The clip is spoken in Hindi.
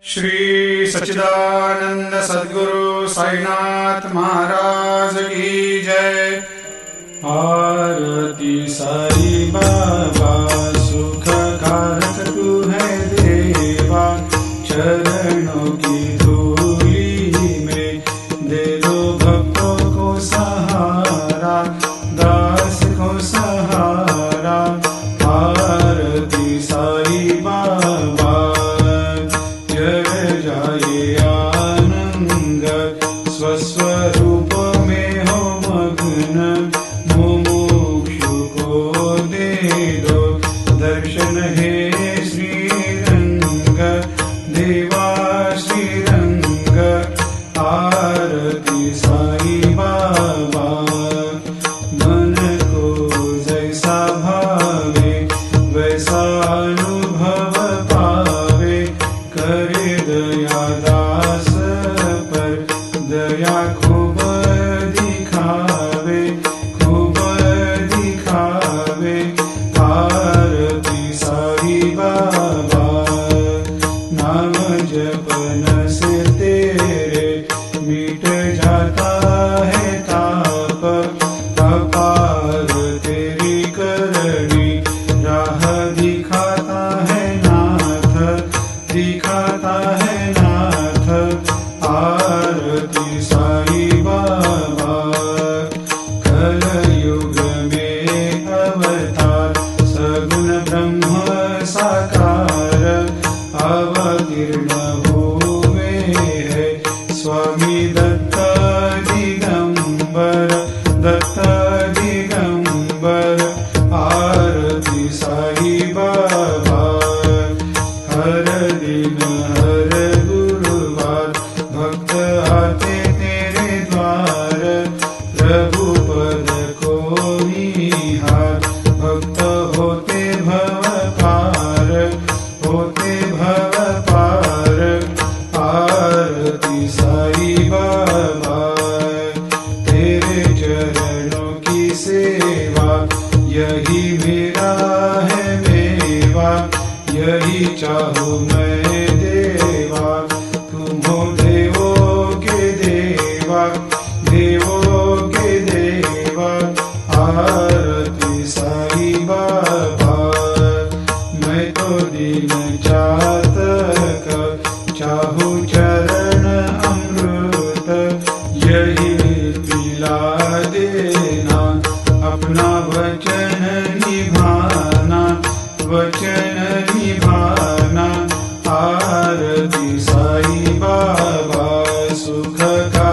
श्री सच्चिदानंद सद्गुरु साईनाथ महाराज की जय। आरती साई बाबा सुख कारक तू है देवा, चरणों की धूली में दे दो भक्तों को सहारा, दास को सहारा। आरती साई बाबा जय जाए आनंद, स्वस्वरूप में हो मग्न, मुमुक्षु को दे दो दर्शन हे श्रीरंग, देवा श्रीरंग। आरती साई बाबा मन को जैसा भावे वैसा अनुभव पावे, करे दया दास पर दया खूब दिखावे, खूब दिखावे। आरती साई बाबा नाम जपन से तेरे मिट जाता है ताप, अपार तेरी करनी राह दिखाता है नाथ, दिखाता है नाथ। आरती साई बाबा कलयुग में अवतार, सगुण ब्रह्म साकार अवतीर्ण हुए है स्वामी दत्त दिगंबर, दत्त दिगंबर। आरती साई बाबा हर दिन हर गुरुवार भक्त आते तेरे द्वार, रघुपद को निहार भक्त होते भव पार, होते भव पार। आरती साई बाबा तेरे चरणों की सेवा, यही मेरा है मेवा, यही चाहूँ मैं देवा। तुम हो देवों के देवा, देवों के देवा। आरती साई बाबा मैं तो दीन चातक, चाहूँ चरण अमृत, यही पिला देना, अपना वचन निभाना, वचन निभाना। आरती साई बाबा सुख का